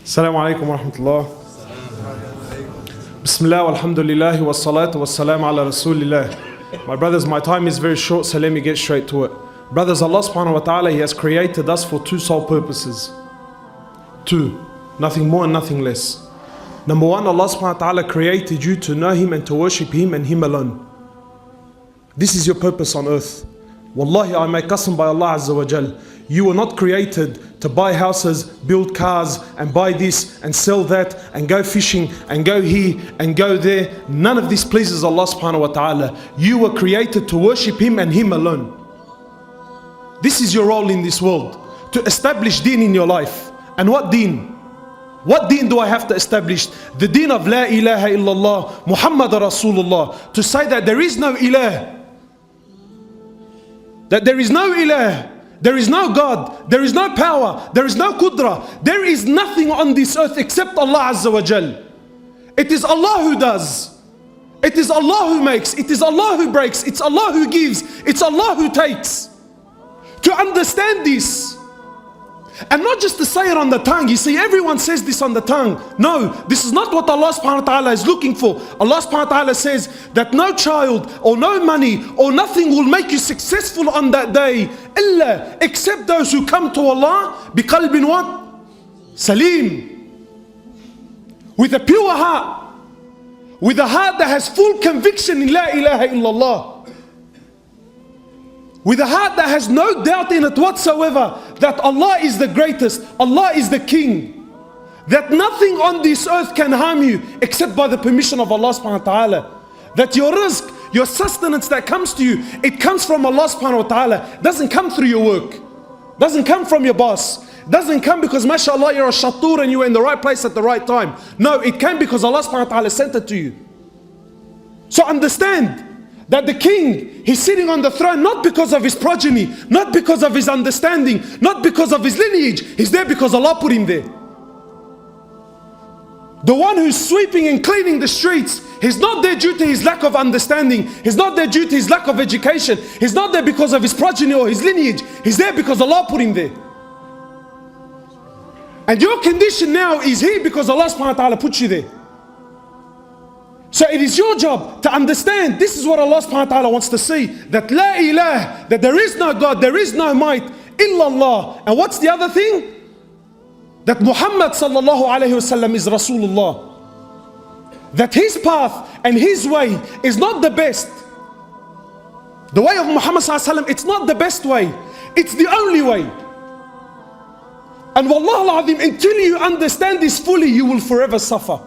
Assalamu alaikum wa rahmatullah. Bismillah walhamdulillah wa salatu wa salam ala rasulillah. My brothers, my time is very short, so let me get straight to it. Brothers, Allah subhanahu wa ta'ala, He has created us for two sole purposes. Two, nothing more and nothing less. Number one, Allah subhanahu wa ta'ala created you to know Him and to worship Him and Him alone. This is your purpose on earth. Wallahi, I make qasam by Allah Azza wa Jal. You were not created to buy houses, build cars, and buy this and sell that, and go fishing and go here and go there. None of this pleases Allah subhanahu wa ta'ala. You were created to worship Him and Him alone. This is your role in this world, to establish deen in your life. And what deen? What deen do I have to establish? The deen of La ilaha illallah, Muhammad Rasulullah. To say that there is no ilah. That there is no ilah. There is no God, there is no power, there is no qudra, there is nothing on this earth except Allah Azza wa Jal. It is Allah who does, it is Allah who makes, it is Allah who breaks, it's Allah who gives, it's Allah who takes. To understand this, and not just to say it on the tongue. You see, everyone says this on the tongue. No, this is not what Allah subhanahu wa ta'ala is looking for. Allah subhanahu wa ta'ala says that no child or no money or nothing will make you successful on that day illa except those who come to Allah biqalbin what? Salim. With a pure heart. With a heart that has full conviction in La ilaha illallah. With a heart that has no doubt in it whatsoever that Allah is the greatest, Allah is the king. That nothing on this earth can harm you except by the permission of Allah subhanahu wa ta'ala. That your rizq, your sustenance that comes to you, it comes from Allah subhanahu wa ta'ala. It doesn't come through your work. It doesn't come from your boss. It doesn't come because mashallah you're a shatur and you were in the right place at the right time. No, it came because Allah subhanahu wa ta'ala sent it to you. So understand that the king, he's sitting on the throne not because of his progeny, not because of his understanding, not because of his lineage. He's there because Allah put him there. The one who's sweeping and cleaning the streets, he's not there due to his lack of understanding. He's not there due to his lack of education. He's not there because of his progeny or his lineage. He's there because Allah put him there. And your condition now is here because Allah subhanahu wa ta'ala put you there. So it is your job to understand this is what Allah subhanahu wa ta'ala wants to see. That la ilah, that there is no God, there is no might, illallah. And what's the other thing? That Muhammad sallallahu alayhi wasallam is Rasulullah. That his path and his way is not the best. The way of Muhammad sallallahu alayhi wasallam, it's not the best way. It's the only way. And wallah al-azim, until you understand this fully, you will forever suffer.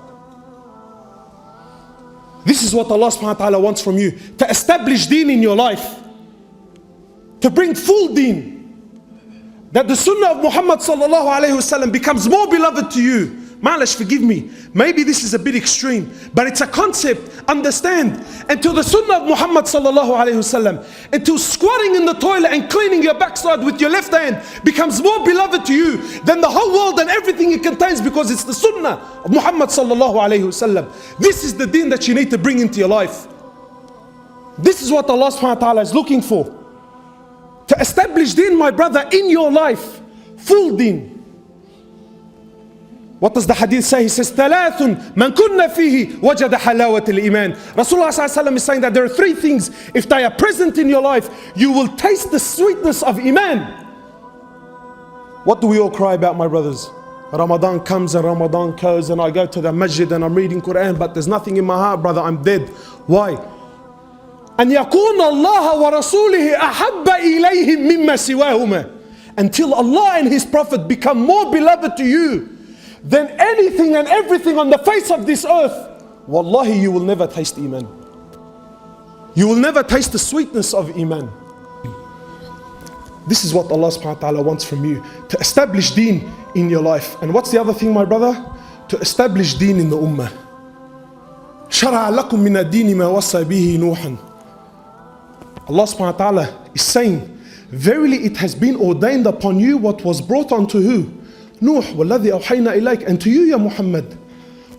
This is what Allah subhanahu wa ta'ala wants from you. To establish deen in your life. To bring full deen. That the sunnah of Muhammad sallallahu alayhi wasallam becomes more beloved to you. Ma'alash, forgive me. Maybe this is a bit extreme. But it's a concept. Understand. Until the sunnah of Muhammad sallallahu alayhi wasallam. Until squatting in the toilet and cleaning your backside with your left hand becomes more beloved to you than the whole world and everything it contains, because it's the sunnah of Muhammad sallallahu alayhi wasallam. This is the deen that you need to bring into your life. This is what Allah subhanahu wa ta'ala is looking for. To establish deen, my brother, in your life. Full deen. What does the hadith say? He says, ثَلَاثٌ مَنْ كُنَّ فِيهِ وَجَدَ حَلَاوَةَ الْإِيمَانِ. Rasulullah ﷺ is saying that there are three things. If they are present in your life, you will taste the sweetness of Iman. What do we all cry about, my brothers? Ramadan comes and Ramadan goes, and I go to the masjid and I'm reading Quran, but there's nothing in my heart, brother. I'm dead. Why? أَنْ يَكُونَ اللَّهَ وَرَسُولِهِ أَحَبَّ إِلَيْهِمْ مِمَّا سِوَاهُمَا. Until Allah and His Prophet become more beloved to you than anything and everything on the face of this earth, wallahi, you will never taste Iman. You will never taste the sweetness of Iman. This is what Allah subhanahu wa ta'ala wants from you. To establish deen in your life. And what's the other thing, my brother? To establish deen in the ummah. شَرَعَ لَكُم مِّنَ الدِّينِ مَا وَصَّى بِهِ نُوحًا. Allah subhanahu wa ta'ala is saying, verily it has been ordained upon you what was brought unto who? Nuh, وَالَّذِي أَوْحَيْنَا إِلَيْكَ, and to you, ya Muhammad.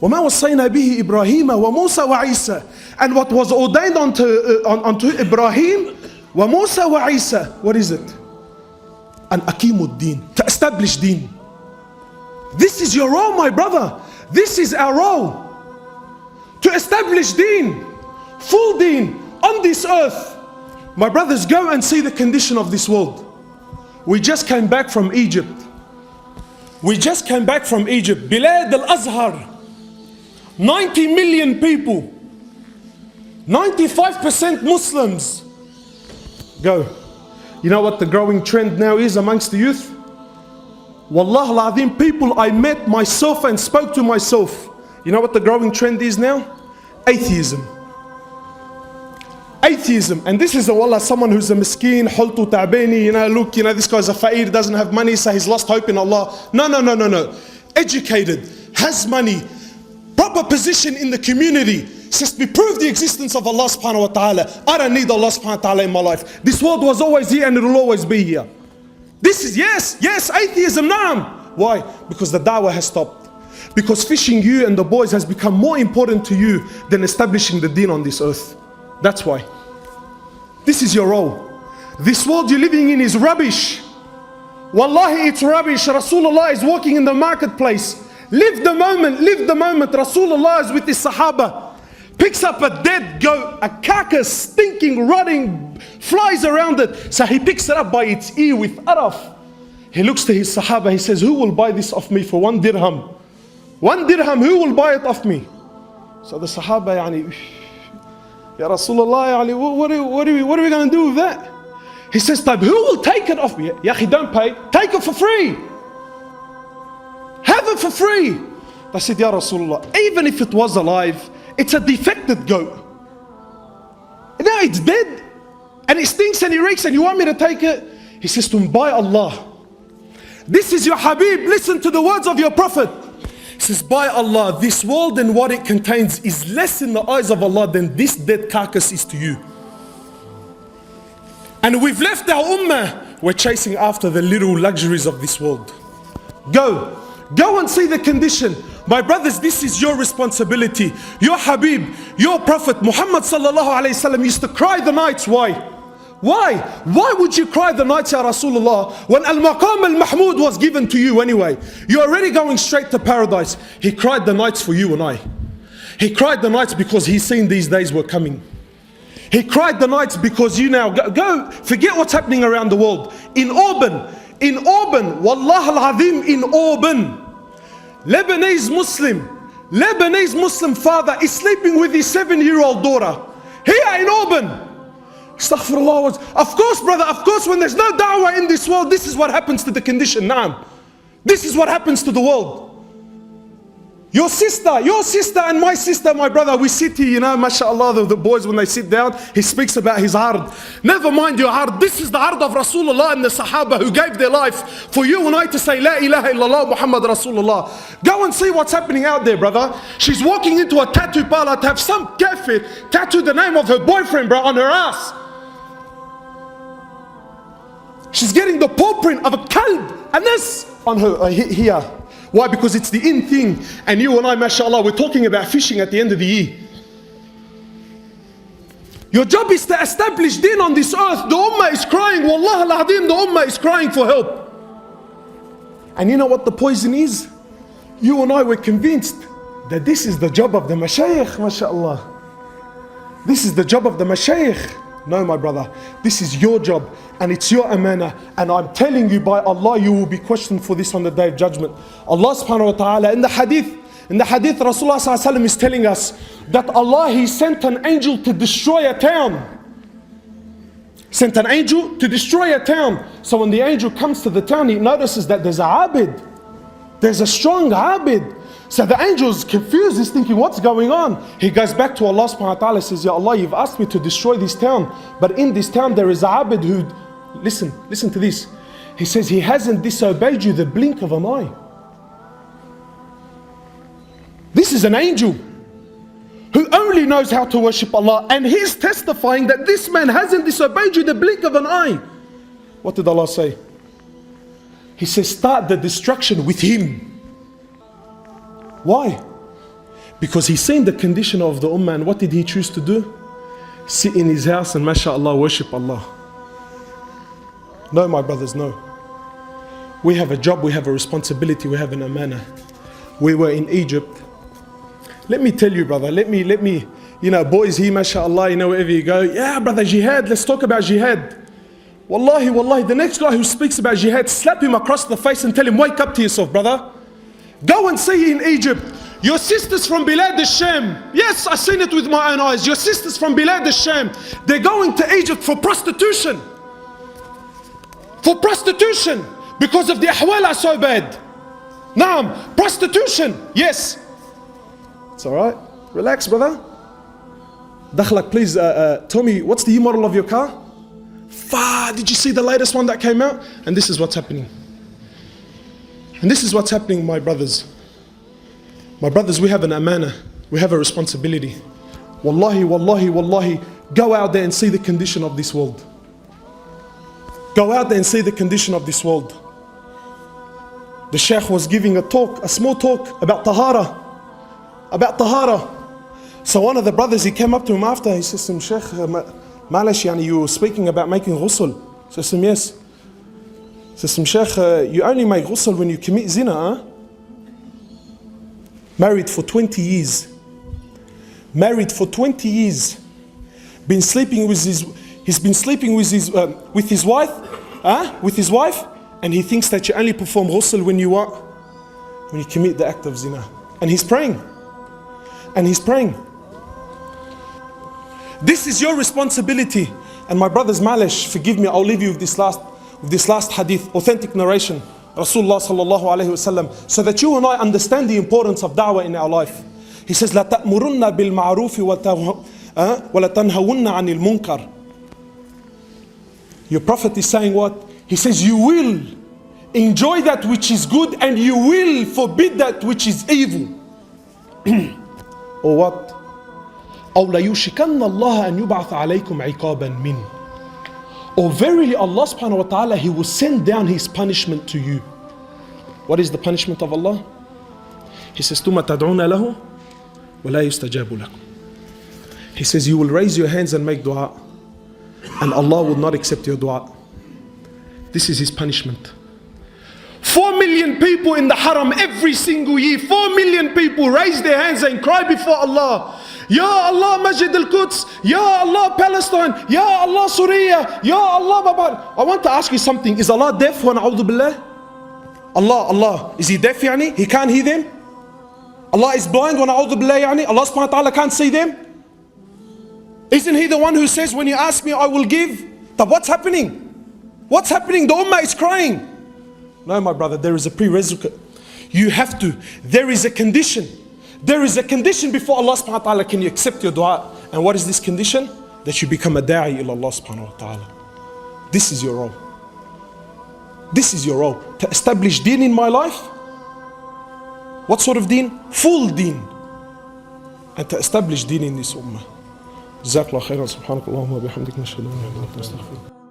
وَمَا وَصَّيْنَا بِهِ إِبْرَاهِيمَ وَمُوسَى وَعِيسَى. And what was ordained unto Ibrahim, وَمُوسَى وَعِيسَى. What is it? An aqimuddin, to establish deen. This is your role, my brother. This is our role. To establish deen, full deen on this earth. My brothers, go and see the condition of this world. We just came back from Egypt. We just came back from Egypt. Bilad al-Azhar. 90 million people. 95% Muslims. Go. You know what the growing trend now is amongst the youth? Wallah al-Azim, people I met myself and spoke to myself. You know what the growing trend is now? Atheism. Atheism. And this is wallah someone who's a miskeen, hultu ta'bani, look, this guy's a fa'ir, doesn't have money, so he's lost hope in Allah. No. Educated, has money, proper position in the community, says we prove the existence of Allah subhanahu wa ta'ala. I don't need Allah subhanahu wa ta'ala in my life. This world was always here and it will always be here. This is, yes, atheism, naam. Why? Because the dawah has stopped. Because fishing you and the boys has become more important to you than establishing the deen on this earth. That's why. This is your role. This world you're living in is rubbish. Wallahi, it's rubbish. Rasulullah is walking in the marketplace. Live the moment. Rasulullah is with his Sahaba. Picks up a dead goat, a carcass, stinking, rotting, flies around it. So he picks it up by its ear with araf. He looks to his Sahaba, he says, who will buy this off me for 1 dirham? 1 dirham, who will buy it off me? So the Sahaba, Ya Rasulullah, what are we going to do with that? He says, who will take it off me? Yahi, don't pay, take it for free. Have it for free. I said, Ya Rasulullah, even if it was alive, it's a defected goat. Now it's dead. And it stinks and it reeks and you want me to take it? He says to him, by Allah. This is your Habib, listen to the words of your Prophet. He says, by Allah, this world and what it contains is less in the eyes of Allah than this dead carcass is to you. And we've left our ummah, we're chasing after the little luxuries of this world. Go and see the condition. My brothers, this is your responsibility. Your Habib, your Prophet Mohammed sallallahu alayhi wasallam used to cry the nights. Why? Why would you cry the nights, Ya Rasulullah, when Al-Maqam Al-Mahmud was given to you anyway? You're already going straight to paradise. He cried the nights for you and I. He cried the nights because he's seen these days were coming. He cried the nights because you now go forget what's happening around the world. In Auburn, Wallah al-Azim, in Auburn, Lebanese Muslim father is sleeping with his 7-year-old daughter. Here in Auburn. Astaghfirullah. Of course, brother, when there's no da'wah in this world, this is what happens to the condition. Naam. This is what happens to the world. Your sister and my sister, my brother, we sit here, mashallah, the boys when they sit down, he speaks about his ard. Never mind your ard. This is the ard of Rasulullah and the Sahaba who gave their life for you and I to say, La ilaha illallah Muhammad Rasulullah. Go and see what's happening out there, brother. She's walking into a tattoo parlor to have some kafir tattoo the name of her boyfriend, bro, on her ass. She's getting the paw print of a kalb, and this on her here. Why? Because it's the in thing. And you and I, mashallah, we're talking about fishing at the end of the year. Your job is to establish deen on this earth. The ummah is crying. Wallah al-Azim, the ummah is crying for help. And you know what the poison is? You and I were convinced that this is the job of the mashayikh, mashallah. This is the job of the mashayikh. No, my brother, this is your job and it's your amana, and I'm telling you by Allah, you will be questioned for this on the day of judgment. Allah subhanahu wa ta'ala in the hadith Rasulullah sallallahu alaihi wasallam is telling us that Allah, He sent an angel to destroy a town. Sent an angel to destroy a town. So when the angel comes to the town, he notices that there's a abid. There's a strong abid. So the angel is confused, he's thinking, what's going on? He goes back to Allah subhanahu wa ta'ala, says, Ya Allah, you've asked me to destroy this town, but in this town there is a abid who, listen to this. He says, he hasn't disobeyed you the blink of an eye. This is an angel who only knows how to worship Allah, and he's testifying that this man hasn't disobeyed you the blink of an eye. What did Allah say? He says, start the destruction with him. Why? Because he's seen the condition of the ummah, and what did he choose to do? Sit in his house and mashallah worship Allah. No, my brothers, no. We have a job, we have a responsibility, we have an amana. We were in Egypt. Let me tell you, brother, let me, you know, boys here, mashallah, you know, wherever you go, yeah, brother, jihad, let's talk about jihad. Wallahi, the next guy who speaks about jihad, slap him across the face and tell him, wake up to yourself, brother. Go and see in Egypt, your sisters from Bilad al-Sham. Yes, I've seen it with my own eyes. Your sisters from Bilad al-Sham, they're going to Egypt for prostitution. For prostitution. Because of the ahwal are so bad. Naam, prostitution, yes. It's alright, relax, brother. Dakhlak, please tell me, what's the year model of your car? Did you see the latest one that came out? And this is what's happening. And this is what's happening, my brothers. My brothers, we have an amana. We have a responsibility. Wallahi, go out there and see the condition of this world. Go out there and see the condition of this world. The Shaykh was giving a small talk about tahara. So one of the brothers, he came up to him after, he says to him, Shaykh, Malish, you were speaking about making ghusl. He says to him, yes. He says to him, Shaykh, you only make ghusl when you commit zina, huh? Married for 20 years. Married for 20 years. He's been sleeping with his wife, with his wife, and he thinks that you only perform ghusl when you what? When you commit the act of zina. And he's praying. This is your responsibility. And my brothers, malish, forgive me, I'll leave you with this last hadith, authentic narration, Rasulullah sallallahu alayhi wasallam, so that you and I understand the importance of da'wah in our life. He says, لا تأمرن بالمعروف ولا تنهون عن المنكر. Your Prophet is saying what? He says, you will enjoy that which is good and you will forbid that which is evil. Or what? أو ليوشكن الله أن يبعث عليكم عقابا منه. Or verily Allah subhanahu wa ta'ala, He will send down His punishment to you. What is the punishment of Allah? He says, ثم تدعون له ولا يستجاب لكم. He says, you will raise your hands and make dua, and Allah will not accept your dua. This is His punishment. 4 million people in the haram every single year. 4 million people raise their hands and cry before Allah. Ya Allah Masjid al-Quds, Ya Allah Palestine, Ya Allah Syria, Ya Allah Babar. I want to ask you something. Is Allah deaf? Wa na'udhu billah? Allah, is He deaf yani? He can't hear them? Allah is blind? Wa na'udhu billah yani? Allah subhanahu wa ta'ala can't see them? Isn't He the one who says, when you ask me, I will give? But what's happening? What's happening? The ummah is crying. No, my brother, there is a prerequisite. You have to. There is a condition. There is a condition before Allah subhanahu wa ta'ala can you accept your dua. And what is this condition? That you become a da'i ila Allah subhanahu wa ta'ala. This is your role. This is your role. To establish deen in my life. What sort of deen? Full deen. And to establish deen in this ummah. جزاك الله خيرا سبحانك اللهم وبحمدك نشهد أن لا إله إلا أنت نستغفرك